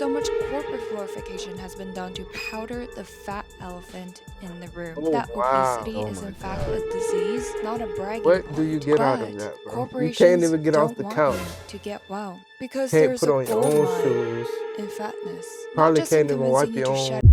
So much corporate glorification has been done to powder the fat elephant in the room. That obesity is in fact a disease, not a bragging What point. do you get out of that, bro? You Corporations can't even get off don't the want couch. you to get well because Can't there's put a on your gold own mine shoes. in fatness. Not Probably just in can't even convincing wipe you your to own. shed.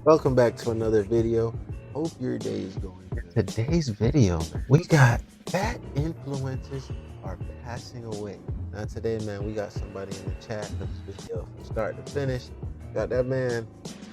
Welcome back to another video. Hope your day is going good. Today's video, we got fat influencers are passing away. Now today, man, we got somebody in the chat for this video from start to finish. Got that man,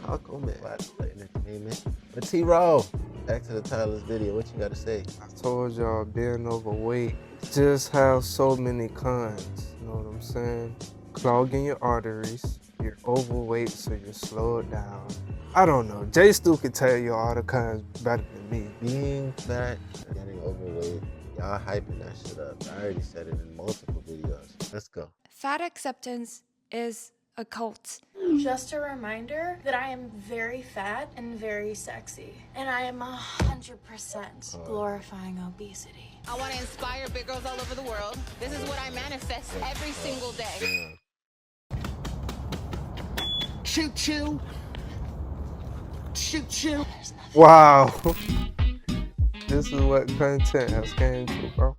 Taco Man, Entertainment. But T-Raw, back to the title of this video. What you got to say? I told y'all being overweight just have so many cons. You know what I'm saying? Clogging your arteries. You're overweight, so you slow it down. I don't know. Jay Stu could tell you all the kinds better than me. Being fat, getting overweight, y'all hyping that shit up. I already said it in multiple videos. Let's go. Fat acceptance is a cult. Just a reminder that I am very fat and very sexy. And I am 100% glorifying obesity. I want to inspire big girls all over the world. This is what I manifest every single day. Choo choo. Choo choo. Wow. This is what content has came to, bro.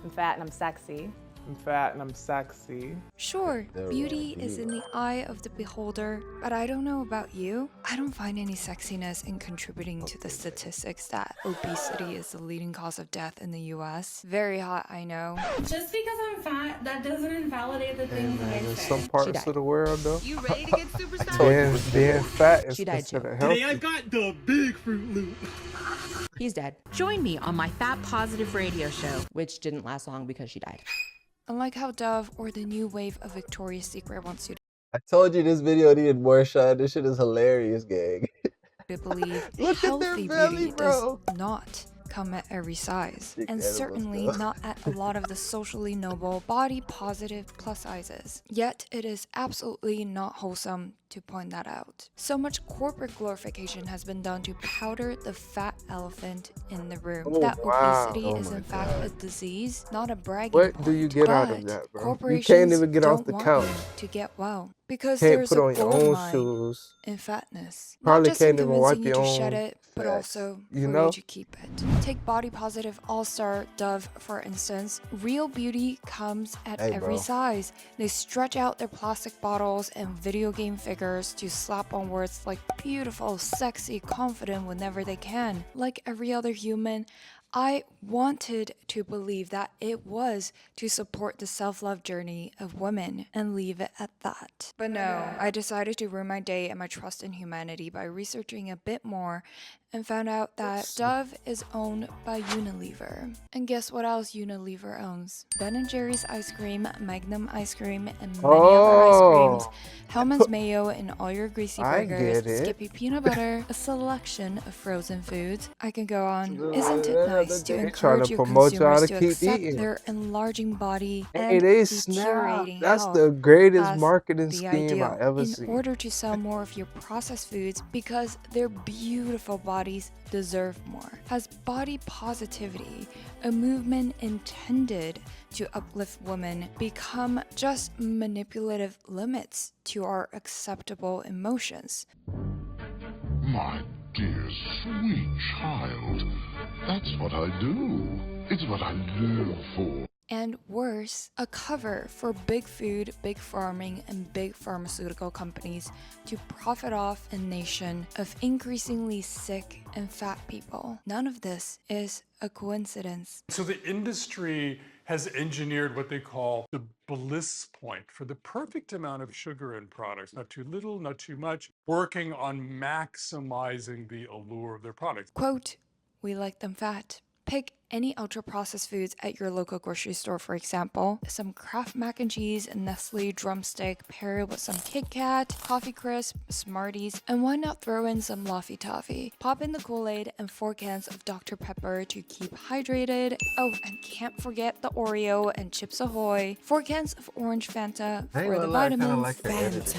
I'm fat and I'm sexy. I'm fat and I'm sexy. Sure, beauty is in the eye of the beholder, but I don't know about you. I don't find any sexiness in contributing to the statistics that obesity is the leading cause of death in the US. Very hot, I know. Just because I'm fat, that doesn't invalidate the things that I In say. some parts of the world, though, You ready to get superstar? being fat is She died, considered Today healthy. I've got the big Fruit Loop. He's dead, Join me on my Fat Positive radio show. which didn't last long because she died. Unlike how Dove or the new wave of Victoria's Secret wants you I told you this video needed more shot. This shit is hilarious, gang. to believe, Look at their healthy belly, beauty bro. does not come at every size, Big and animals, certainly though. not at a lot of the socially noble, body positive plus sizes. Yet it is absolutely not wholesome to point that out. So much corporate glorification has been done to powder the fat elephant in the room. Oh, That wow. obesity Oh is my in fact a disease, not a bragging What point. do you get out of But that, bro? You corporations can't even get off don't the want couch. you to get well because Can't there's put a on your gold own mine shoes. in fatness. Probably Not just in can't even wipe convincing you your to shed own it, but fats, also you for know? you to keep it. Take body positive all-star Dove, for instance. Real beauty comes at Hey, every bro. size. They stretch out their plastic bottles and video game figures to slap on words like beautiful, sexy, confident whenever they can. Like every other human, I wanted to believe that it was to support the self-love journey of women and leave it at that. But no, I decided to ruin my day and my trust in humanity by researching a bit more and found out that Dove is owned by Unilever. And guess what else Unilever owns? Ben & Jerry's ice cream, Magnum ice cream, and many other ice creams, Hellman's mayo in all your greasy I burgers, get it. Skippy peanut butter, a selection of frozen foods. I can go on. Isn't it nice to They trying encourage to your promote y'all consumers to to keep accept eating. their enlarging body Hey, and they snap. deteriorating That's health the greatest as marketing the scheme I ideal ever in seen. order to sell more of your processed foods because their beautiful bodies deserve more? Has body positivity, a movement intended to uplift women, become just manipulative limits to our acceptable emotions? My dear sweet child, that's what I do. It's what I live for. And worse, a cover for big food, big farming, and big pharmaceutical companies to profit off a nation of increasingly sick and fat people. None of this is a coincidence. So the industry has engineered what they call the bliss point for the perfect amount of sugar in products, not too little, not too much, working on maximizing the allure of their products. Quote, we like them fat. Pick any ultra-processed foods at your local grocery store, for example. Some Kraft mac and cheese and Nestle drumstick paired with some Kit Kat, Coffee Crisp, Smarties, and why not throw in some Laffy Taffy? Pop in the Kool-Aid and 4 cans of Dr. Pepper to keep hydrated. Oh, and can't forget the Oreo and Chips Ahoy. 4 cans of Orange Fanta for the vitamins.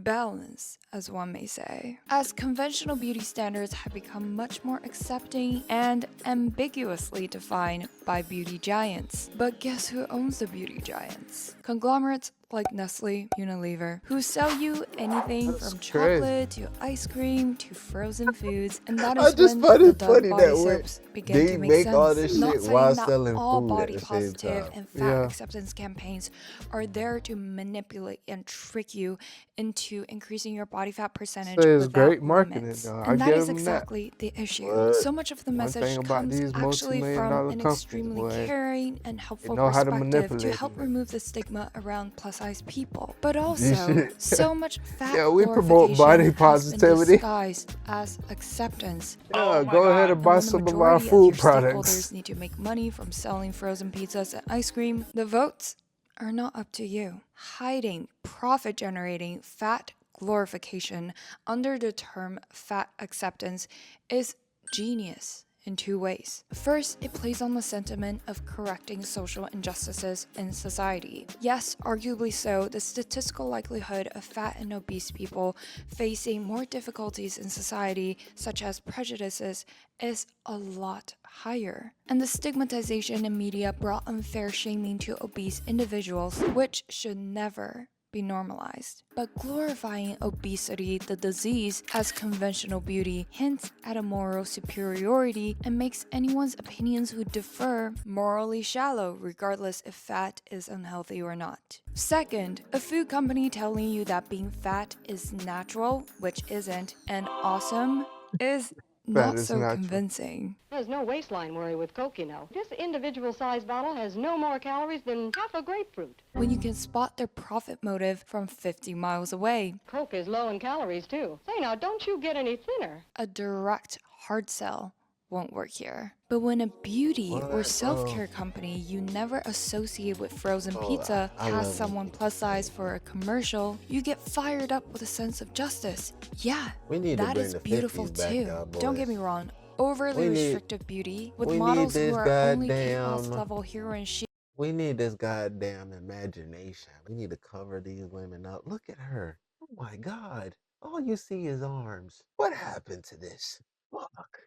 balance, as one may say, as conventional beauty standards have become much more accepting and ambiguously defined by beauty giants. But guess who owns the beauty giants? Conglomerates like Nestle, Unilever, who sell you anything from chocolate to ice cream to frozen foods, and that I is just when find the it Dove funny body that way soaps begin they to make make sense. all this Not shit saying while that selling all food at body the same positive time. and fat acceptance campaigns are there to manipulate and trick you into increasing your body fat percentage So it's without great marketing, limits. though. I And that give is them that. exactly the issue. What? So much of the One thing message about comes these actually multi-million from dollar an companies, extremely boy, caring and they helpful know how to perspective to manipulate help you. remove the stigma around plus-size people. But You also, should. so much fat Yeah, we promote body glorification has been positivity. disguised as acceptance. Yeah, go ahead and And buy when the some of our majority of your food stakeholders products. need to make money from selling frozen pizzas and ice cream, the votes are not up to you. Hiding profit generating fat glorification under the term fat acceptance is genius in two ways. First, it plays on the sentiment of correcting social injustices in society. Yes, arguably so, the statistical likelihood of fat and obese people facing more difficulties in society, such as prejudices, is a lot higher. And the stigmatization in media brought unfair shaming to obese individuals, which should never be normalized. But glorifying obesity, the disease, as conventional beauty hints at a moral superiority and makes anyone's opinions who differ morally shallow, regardless if fat is unhealthy or not. Second, a food company telling you that being fat is natural, which isn't, and awesome is not so convincing. There's no waistline worry with Coke, you know. This individual size bottle has no more calories than half a grapefruit. When you can spot their profit motive from 50 miles away. Coke is low in calories, too. Say now, don't you get any thinner? A direct hard sell won't work here. But when a beauty or self-care company you never associate with frozen pizza casts someone plus size for a commercial, you get fired up with a sense of justice. Yeah, that is beautiful too. Don't get me wrong. Overly restrictive beauty with models who are only A+ level heroine shit. We need this goddamn imagination. We need to cover these women up. Look at her. Oh my God. All you see is arms. What happened to this? Fuck.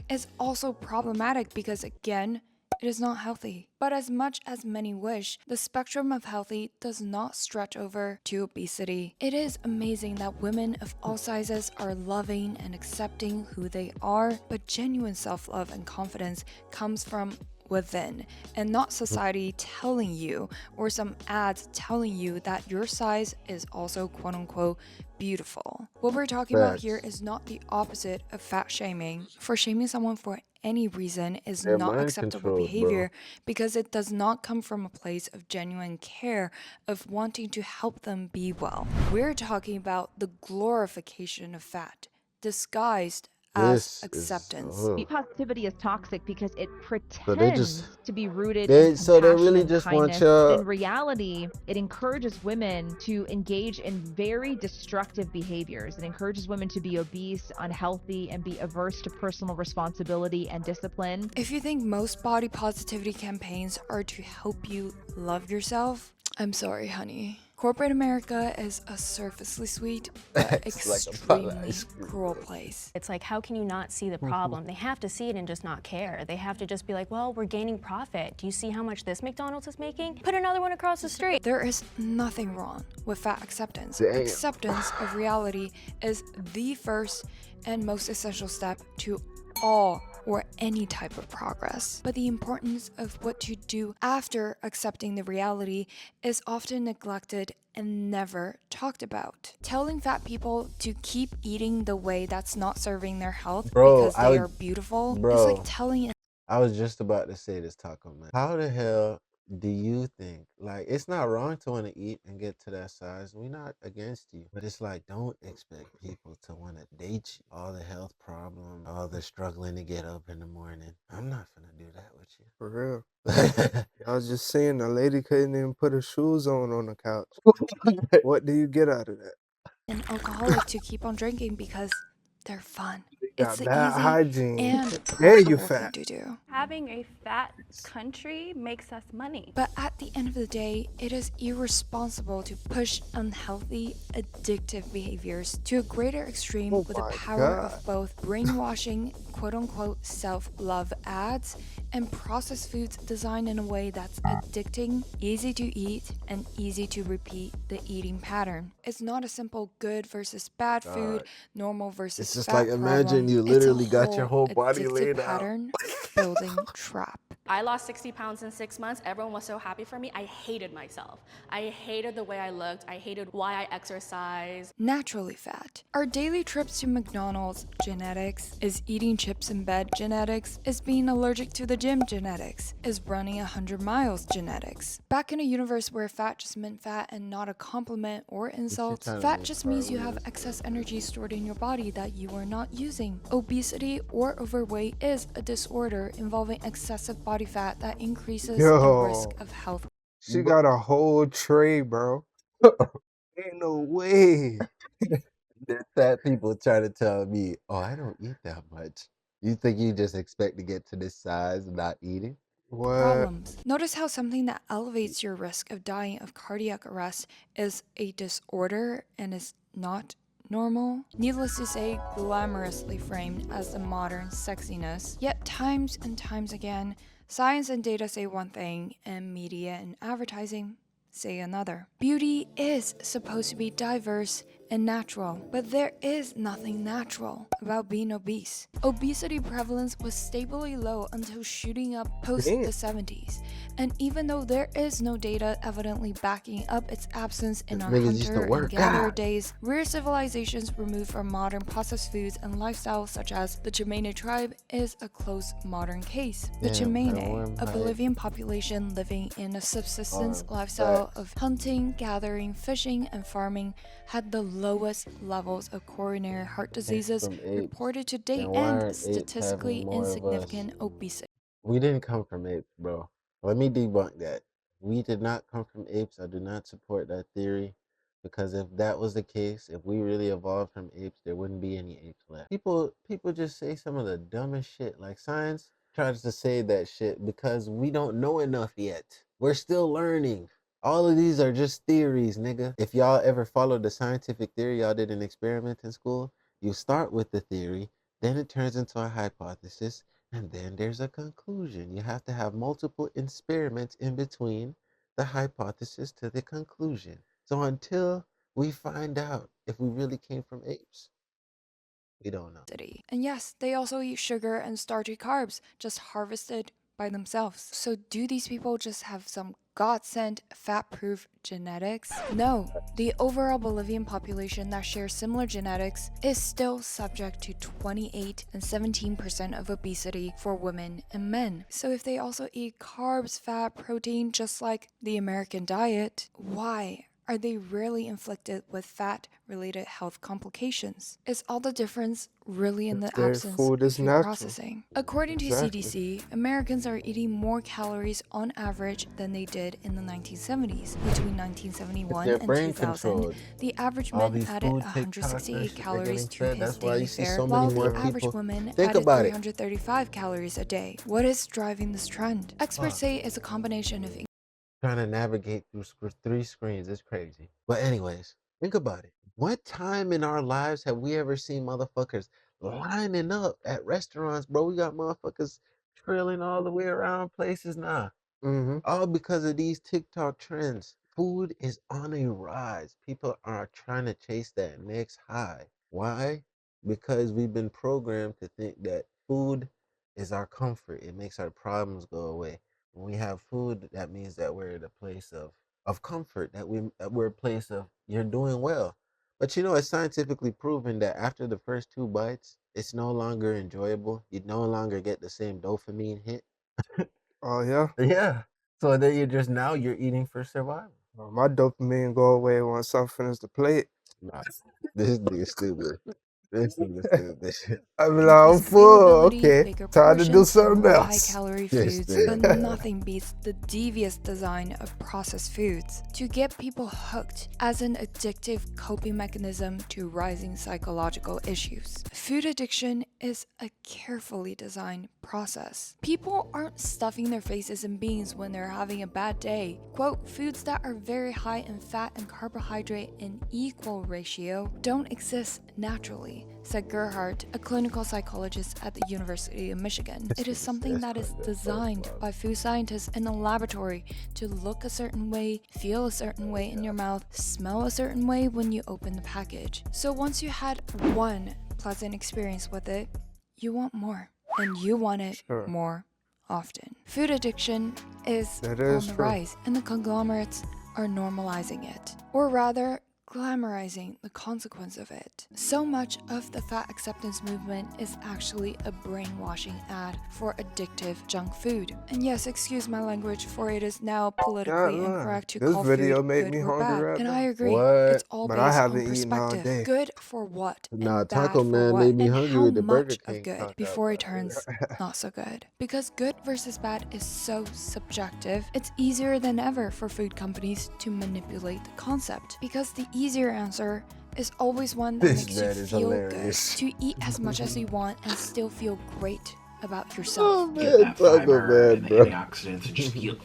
Is also problematic because, again, it is not healthy. But as much as many wish, the spectrum of healthy does not stretch over to obesity. It is amazing that women of all sizes are loving and accepting who they are, but genuine self-love and confidence comes from within, and not society telling you or some ads telling you that your size is also quote-unquote beautiful. What we're talking about here is not the opposite of fat shaming. For shaming someone for any reason is not acceptable behavior because it does not come from a place of genuine care, of wanting to help them be well. We're talking about the glorification of fat, disguised as acceptance. Body positivity is toxic because it pretends to be rooted in so they compassion really and just want kindness. your... In reality, it encourages women to engage in very destructive behaviors. It encourages women to be obese, unhealthy, and be averse to personal responsibility and discipline. If you think most body positivity campaigns are to help you love yourself, I'm sorry, honey. Corporate America is a surfacely sweet, but extremely cruel place. It's like, how can you not see the problem? They have to see it and just not care. They have to just be like, well, we're gaining profit. Do you see how much this McDonald's is making? Put another one across the street. There is nothing wrong with fat acceptance. Acceptance of reality is the first and most essential step to all or any type of progress. But the importance of what to do after accepting the reality is often neglected and never talked about. Telling fat people to keep eating the way that's not serving their health because they are beautiful is like telling... I was just about to say this, Taco Man. How the hell do you think, like, it's not wrong to want to eat and get to that size. We're not against you. But it's like, don't expect people to want to date you. All the health problems, all the struggling to get up in the morning. I'm not gonna do that with you. For real. I was just saying, a lady couldn't even put her shoes on the couch. What do you get out of that? An alcoholic to keep on drinking because they're fun. Got It's the bad easy hygiene. and you affordable fat. thing to do. having a fat country makes us money. But at the end of the day, it is irresponsible to push unhealthy, addictive behaviors to a greater extreme with the power of both brainwashing, quote-unquote self-love ads and processed foods designed in a way that's addicting, easy to eat, and easy to repeat the eating pattern. It's not a simple good versus bad food, normal versus It's just fat like imagine problem. you literally got your whole body addictive laid out. pattern building trap. I lost 60 pounds in 6 months. Everyone was so happy for me. I hated myself. I hated the way I looked. I hated why I exercised. Naturally fat. Are daily trips to McDonald's genetics? Is eating chips in bed genetics? Is being allergic to the gym genetics? Is running 100 miles genetics? Back in a universe where fat just meant fat and not a compliment or insult, fat just means you have excess energy stored in your body that you are not using. Obesity or overweight is a disorder involving excessive body fat that increases the risk of health. She got a whole tray, bro. Ain't no way. There's fat people try to tell me, oh, I don't eat that much. You think you just expect to get to this size not eating? Problems. Notice how something that elevates your risk of dying of cardiac arrest is a disorder and is not normal. Needless to say, glamorously framed as the modern sexiness. Yet times and times again, science and data say one thing and media and advertising say another. Beauty is supposed to be diverse and natural, but there is nothing natural about being obese. Obesity prevalence was stably low until shooting up post the 70s, and even though there is no data evidently backing up its absence in our hunter and gatherer days, rare civilizations removed from modern processed foods and lifestyles such as the Chamene tribe is a close modern case. The Chamene, a Bolivian population living in a subsistence lifestyle of hunting, gathering, fishing, and farming, had the lowest levels of coronary heart diseases reported to date and statistically insignificant obesity. We didn't come from apes, bro. Let me debunk that. We did not come from apes. I do not support that theory, because if that was the case, if we really evolved from apes, there wouldn't be any apes left. People just say some of the dumbest shit. Like science tries to say that shit because we don't know enough yet. We're still learning. All of these are just theories, nigga. If y'all ever followed the scientific theory, y'all did an experiment in school, you start with the theory, then it turns into a hypothesis, and then there's a conclusion. You have to have multiple experiments in between the hypothesis to the conclusion. So until we find out if we really came from apes, we don't know. And yes, they also eat sugar and starchy carbs, just harvested by themselves. So do these people just have some God-sent fat-proof genetics? No, the overall Bolivian population that shares similar genetics is still subject to 28 and 17% of obesity for women and men. So if they also eat carbs, fat, protein, just like the American diet, why are they rarely inflicted with fat-related health complications? Is all the difference really in the absence of food processing? According to CDC, Americans are eating more calories on average than they did in the 1970s. Between 1971 and 2000, the average man added 168 calories to his daily fare, while the average woman added 335 calories a day. What is driving this trend? Experts say it's a combination of trying to navigate through 3 screens is crazy. But anyways, think about it. What time in our lives have we ever seen motherfuckers lining up at restaurants, bro? We got motherfuckers trailing all the way around places now. All because of these TikTok trends. Food is on a rise. People are trying to chase that next high. Why? Because we've been programmed to think that food is our comfort. It makes our problems go away. When we have food, that means that we're at a place of comfort, that we're a place of you're doing well. But you know, it's scientifically proven that after the first 2 bites, it's no longer enjoyable. You no longer get the same dopamine hit. Oh yeah? Yeah. So then you're eating for survival. My dopamine go away once I finish the plate. Nah, this nigga stupid. This. I'm like, I'm Increased full. availability, Okay, bigger time to do portions, and something more else. high-calorie Yes, foods, man. but nothing beats the devious design of processed foods to get people hooked as an addictive coping mechanism to rising psychological issues. Food addiction is a carefully designed process. People aren't stuffing their faces in beans when they're having a bad day. Quote, foods that are very high in fat and carbohydrate in equal ratio don't exist naturally, said Gerhardt, a clinical psychologist at the University of Michigan. It is something that is designed by food scientists in a laboratory to look a certain way, feel a certain way in your mouth, smell a certain way when you open the package. So once you had one pleasant experience with it, you want more, and you want it more often. Food addiction is on the rise, and the conglomerates are normalizing it, or rather glamorizing the consequence of it. So much of the fat acceptance movement is actually a brainwashing ad for addictive junk food. And yes, excuse my language, for it is now politically incorrect to call food good or bad. And I agree, it's all based on perspective. Good for what? Nah, And Taco bad for Man what? made me And hungry how with the Burger much of King good taco, before it bro. turns not so good. Because good versus bad is so subjective, it's easier than ever for food companies to manipulate the concept. Because the easier answer is always one that makes you feel good. To eat as much as you want and still feel great about yourself. Get that fiber and the antioxidants and just feel.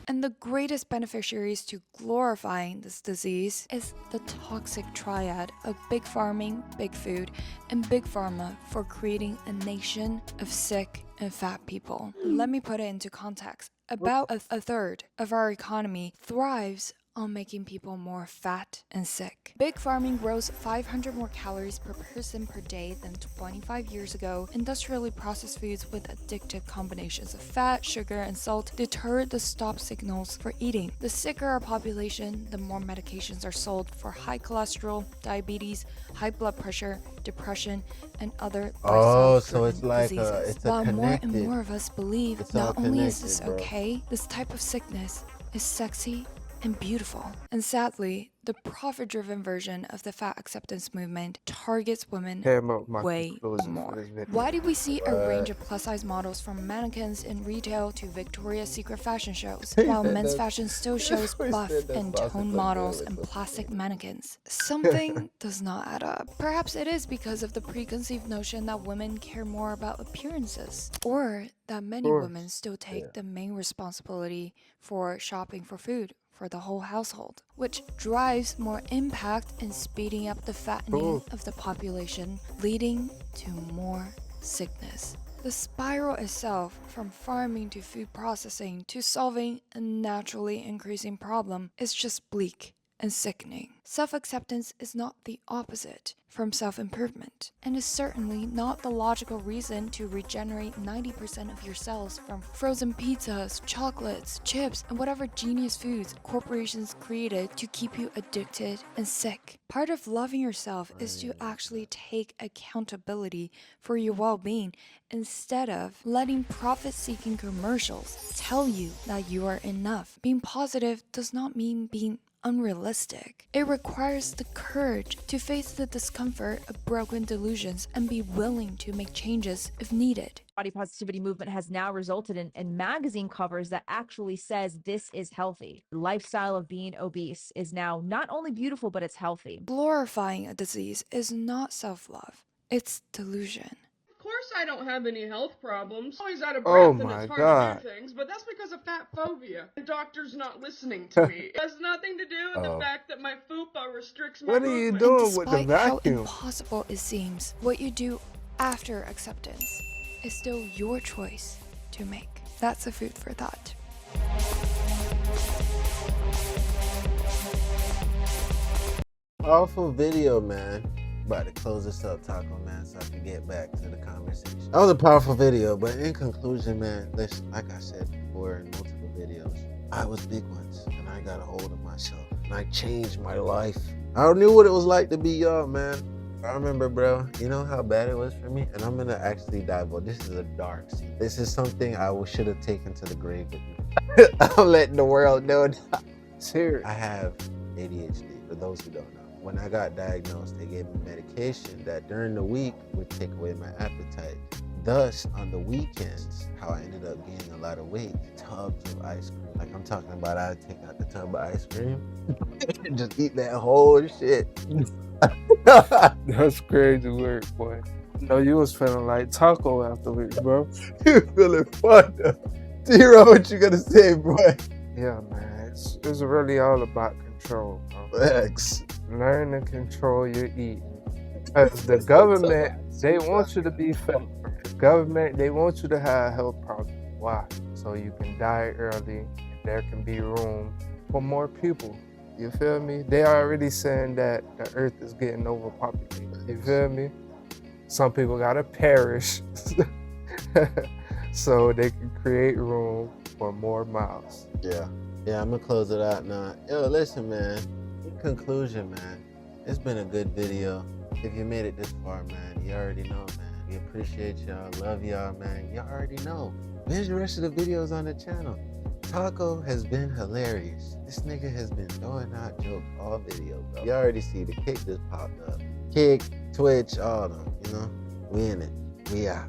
And the greatest beneficiaries to glorifying this disease is the toxic triad of big farming, big food, and big pharma for creating a nation of sick and fat people. Let me put it into context. About a third of our economy thrives on making people more fat and sick. Big farming grows 500 more calories per person per day than 25 years ago. Industrially processed foods with addictive combinations of fat, sugar, and salt deter the stop signals for eating. The sicker our population, the more medications are sold for high cholesterol, diabetes, high blood pressure, depression, and other lifestyle-driven diseases. While more and more of us believe not only is this okay, this type of sickness is sexy and beautiful. And sadly, the profit-driven version of the fat acceptance movement targets women way more. Why do we see a range of plus-size models from mannequins in retail to Victoria's Secret fashion shows, while men's fashion still shows buff and toned models and plastic mannequins? Something does not add up. Perhaps it is because of the preconceived notion that women care more about appearances, or that many women still take the main responsibility for shopping for food for the whole household, which drives more impact in speeding up the fattening of the population, leading to more sickness. The spiral itself, from farming to food processing to solving a naturally increasing problem, is just bleak and sickening. Self-acceptance is not the opposite from self-improvement, and is certainly not the logical reason to regenerate 90% of your cells from frozen pizzas, chocolates, chips, and whatever genius foods corporations created to keep you addicted and sick. Part of loving yourself is to actually take accountability for your well-being instead of letting profit-seeking commercials tell you that you are enough. Being positive does not mean being unrealistic. It requires the courage to face the discomfort of broken delusions and be willing to make changes if needed. Body positivity movement has now resulted in magazine covers that actually says this is healthy. The lifestyle of being obese is now not only beautiful, but it's healthy. Glorifying a disease is not self-love, it's delusion. Of course I don't have any health problems. Always out of breath and it's hard to do things, but that's because of fat phobia. The doctor's not listening to me. It has nothing to do with the fact that my fupa restricts my movement. What are you doing with the Despite vacuum? how impossible it seems, what you do after acceptance is still your choice to make. That's a food for thought. Powerful video, man. About to close this up, Taco Man, so I can get back to the conversation. That was a powerful video, but in conclusion, man, listen, like I said before in multiple videos, I was big once, and I got a hold of myself, and I changed my life. I knew what it was like to be young, man. I remember, bro, you know how bad it was for me? And I'm gonna actually divulge. This is a dark scene. This is something I should have taken to the grave with me. I'm letting the world know. Serious. I have ADHD, for those who don't know. when I got diagnosed, they gave me medication that during the week would take away my appetite. Thus, on the weekends, how I ended up gaining a lot of weight, tubs of ice cream. Like I'm talking about, I'd take out the tub of ice cream and just eat that whole shit. That's crazy work, boy. No, you was feeling like taco afterwards, bro. You feeling fucked up. Zero, what you gonna say, boy? Yeah, man. It's really all about control, bro. X. Learn to control your eating. Because the government, they want you to be fat. The government, they want you to have health problems. Why? So you can die early. There can be room for more people. You feel me? They are already saying that the earth is getting overpopulated. You feel me? Some people gotta perish so they can create room for more mouths. Yeah, I'm gonna close it out now. Yo, listen, man. In conclusion, man, it's been a good video. If you made it this far, man, you already know, man. We appreciate y'all, love y'all, man. Y'all already know. Where's the rest of the videos on the channel? Taco has been hilarious. This nigga has been throwing out jokes all video, bro. You already see the kick just popped up. Kick, Twitch, all of them, you know? We in it. We out.